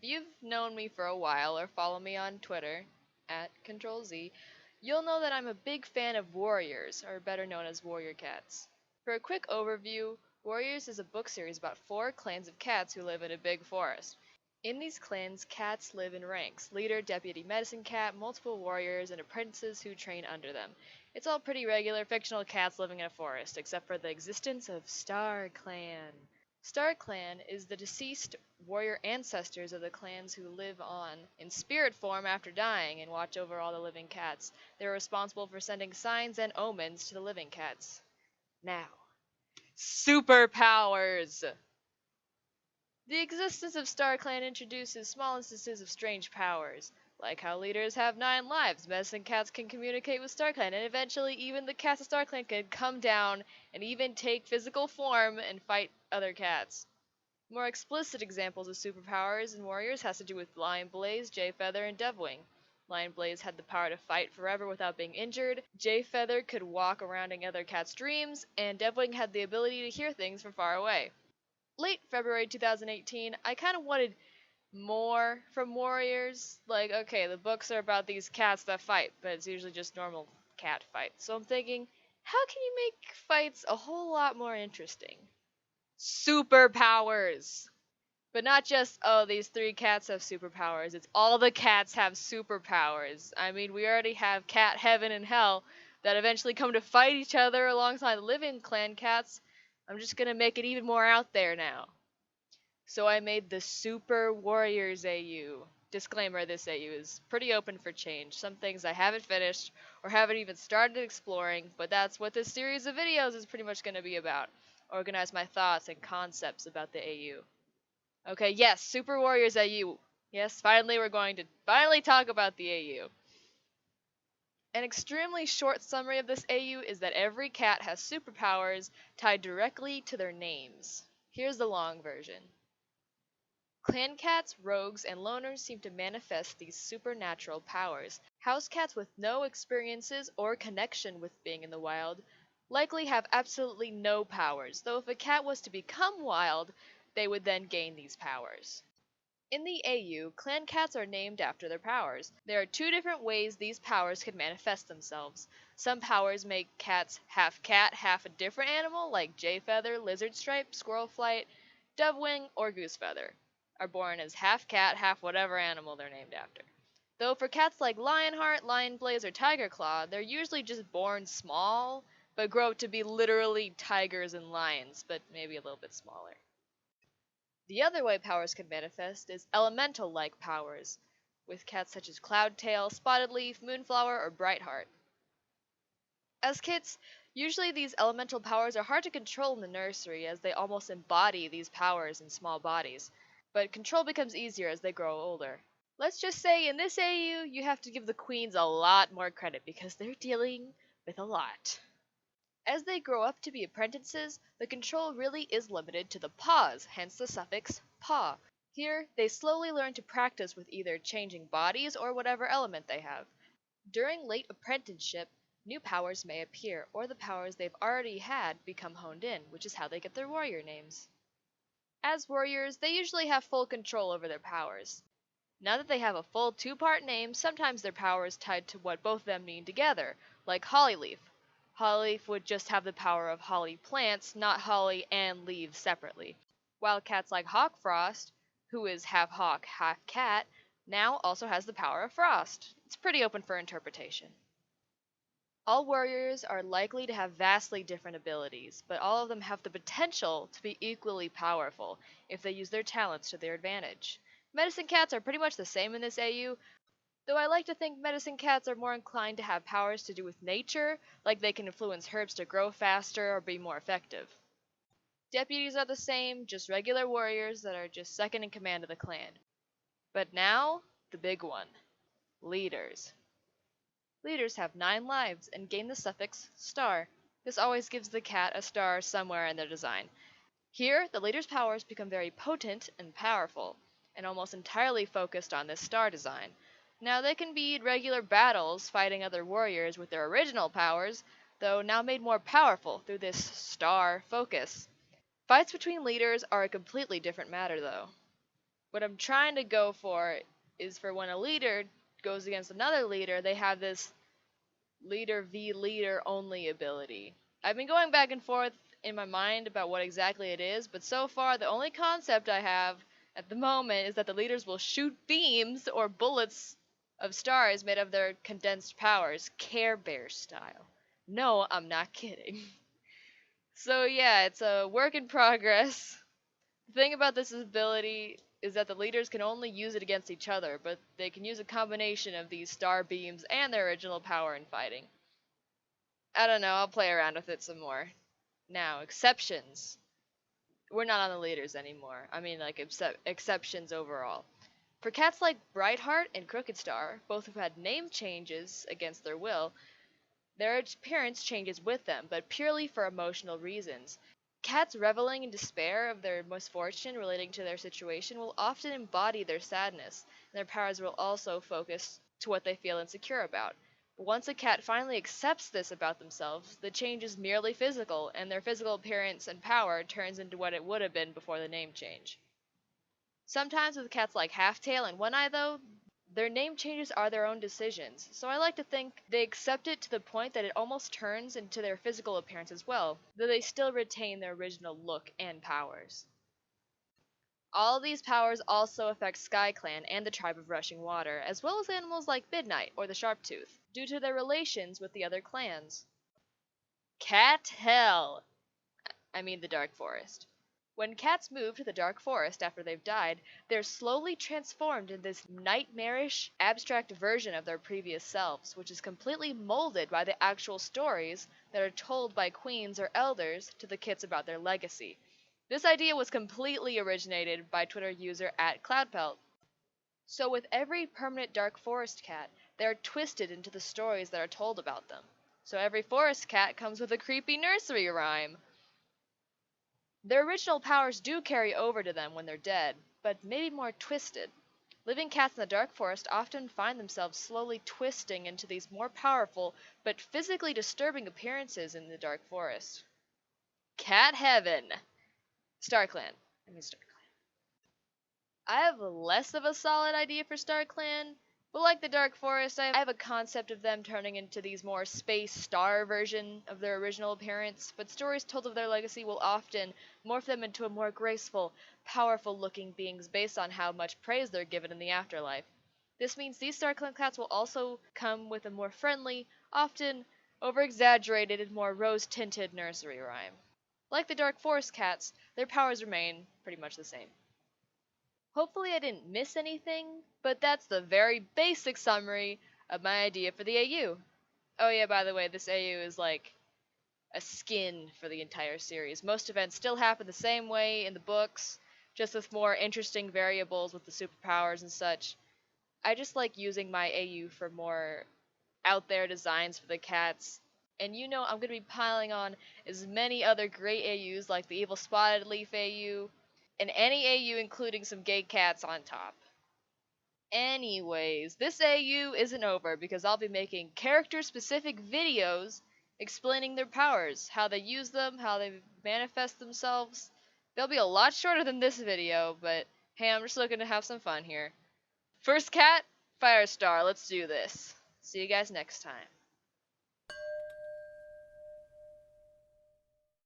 you've known me for a while or follow me on Twitter, at kentrl-z, you'll know that I'm a big fan of warriors, or better known as warrior cats. For a quick overview, Warriors is a book series about 4 clans of cats who live in a big forest. In these clans, cats live in ranks: leader, deputy, medicine cat, multiple warriors, and apprentices who train under them. It's all pretty regular fictional cats living in a forest, except for the existence of Star Clan. Star Clan is the deceased warrior ancestors of the clans who live on in spirit form after dying and watch over all the living cats. They're responsible for sending signs and omens to the living cats. Now, superpowers! The existence of Star Clan introduces small instances of strange powers, like how leaders have 9 lives, medicine cats can communicate with Star Clan, and eventually even the cats of Star Clan can come down and even take physical form and fight other cats. More explicit examples of superpowers in Warriors has to do with Lion Blaze, Jay Feather, and Devwing. Lion Blaze had the power to fight forever without being injured, Jay Feather could walk around in other cats' dreams, and Devwing had the ability to hear things from far away. Late February 2018, I kind of wanted more from Warriors. Like, okay, the books are about these cats that fight, but it's usually just normal cat fights. So I'm thinking, how can you make fights a whole lot more interesting? Superpowers! But not just, oh, these 3 cats have superpowers. It's all the cats have superpowers. I mean, we already have Cat Heaven and Hell that eventually come to fight each other alongside the living clan cats. I'm just gonna make it even more out there now. So I made the Super Warriors AU. Disclaimer, this AU is pretty open for change. Some things I haven't finished or haven't even started exploring, but that's what this series of videos is pretty much gonna be about. Organize my thoughts and concepts about the AU. Okay, yes, Super Warriors AU. Yes, finally we're going to talk about the AU. An extremely short summary of this AU is that every cat has superpowers tied directly to their names. Here's the long version. Clan cats, rogues, and loners seem to manifest these supernatural powers. House cats with no experiences or connection with being in the wild likely have absolutely no powers, though if a cat was to become wild, they would then gain these powers. In the AU, clan cats are named after their powers. There are 2 different ways these powers can manifest themselves. Some powers make cats half cat, half a different animal, like jay feather, lizard stripe, squirrel flight, dovewing, or goose feather. Are born as half cat, half whatever animal they're named after. Though for cats like Lionheart, Lion Blaze, or Tiger Claw, they're usually just born small, but grow up to be literally tigers and lions, but maybe a little bit smaller. The other way powers can manifest is elemental-like powers, with cats such as Cloudtail, Spotted Leaf, Moonflower, or Brightheart. As kids, usually these elemental powers are hard to control in the nursery as they almost embody these powers in small bodies, but control becomes easier as they grow older. Let's just say in this AU, you have to give the queens a lot more credit because they're dealing with a lot. As they grow up to be apprentices, the control really is limited to the paws, hence the suffix paw. Here, they slowly learn to practice with either changing bodies or whatever element they have. During late apprenticeship, new powers may appear, or the powers they've already had become honed in, which is how they get their warrior names. As warriors, they usually have full control over their powers. Now that they have a full 2-part name, sometimes their power is tied to what both of them mean together, like Hollyleaf. Hollyleaf would just have the power of holly plants, not holly and leaves separately. While cats like Hawkfrost, who is half hawk, half cat, now also has the power of frost. It's pretty open for interpretation. All warriors are likely to have vastly different abilities, but all of them have the potential to be equally powerful if they use their talents to their advantage. Medicine cats are pretty much the same in this AU, though I like to think medicine cats are more inclined to have powers to do with nature, like they can influence herbs to grow faster or be more effective. Deputies are the same, just regular warriors that are just second in command of the clan. But now, the big one. Leaders. Leaders have 9 lives and gain the suffix star. This always gives the cat a star somewhere in their design. Here, the leader's powers become very potent and powerful, and almost entirely focused on this star design. Now they can be regular battles fighting other warriors with their original powers, though now made more powerful through this star focus. Fights between leaders are a completely different matter though. What I'm trying to go for is for when a leader goes against another leader, they have this leader v leader only ability. I've been going back and forth in my mind about what exactly it is, but so far the only concept I have at the moment is that the leaders will shoot beams or bullets of stars made of their condensed powers, Care Bear style. No, I'm not kidding. So yeah, it's a work in progress. The thing about this ability is that the leaders can only use it against each other, but they can use a combination of these star beams and their original power in fighting. I don't know, I'll play around with it some more. Now, exceptions. We're not on the leaders anymore. I mean, like, exceptions overall. For cats like Brightheart and Crooked Star, both who had name changes against their will, their appearance changes with them, but purely for emotional reasons. Cats reveling in despair of their misfortune relating to their situation will often embody their sadness, and their powers will also focus to what they feel insecure about. But once a cat finally accepts this about themselves, the change is merely physical, and their physical appearance and power turns into what it would have been before the name change. Sometimes with cats like Halftail and One Eye, though, their name changes are their own decisions, so I like to think they accept it to the point that it almost turns into their physical appearance as well, though they still retain their original look and powers. All these powers also affect Sky Clan and the Tribe of Rushing Water, as well as animals like Midnight or the Sharptooth, due to their relations with the other clans. Cat Hell! I mean the Dark Forest. When cats move to the Dark Forest after they've died, they're slowly transformed into this nightmarish, abstract version of their previous selves, which is completely molded by the actual stories that are told by queens or elders to the kits about their legacy. This idea was completely originated by Twitter user @cloudpelt. So with every permanent Dark Forest cat, they are twisted into the stories that are told about them. So every forest cat comes with a creepy nursery rhyme. Their original powers do carry over to them when they're dead, but maybe more twisted. Living cats in the Dark Forest often find themselves slowly twisting into these more powerful, but physically disturbing appearances in the Dark Forest. Cat Heaven! StarClan. StarClan. I have less of a solid idea for StarClan, but like the Dark Forest, I have a concept of them turning into these more space star version of their original appearance, but stories told of their legacy will often morph them into a more graceful, powerful looking beings based on how much praise they're given in the afterlife. This means these StarClan cats will also come with a more friendly, often over-exaggerated and more rose-tinted nursery rhyme. Like the Dark Forest cats, their powers remain pretty much the same. Hopefully I didn't miss anything, but that's the very basic summary of my idea for the AU. Oh yeah, by the way, this AU is like a skin for the entire series. Most events still happen the same way in the books, just with more interesting variables with the superpowers and such. I just like using my AU for more out there designs for the cats. And you know I'm going to be piling on as many other great AUs like the Evil Spotted Leaf AU, and any AU including some gay cats on top. Anyways, this AU isn't over because I'll be making character-specific videos explaining their powers, how they use them, how they manifest themselves. They'll be a lot shorter than this video, but hey, I'm just looking to have some fun here. First cat, Firestar, let's do this. See you guys next time.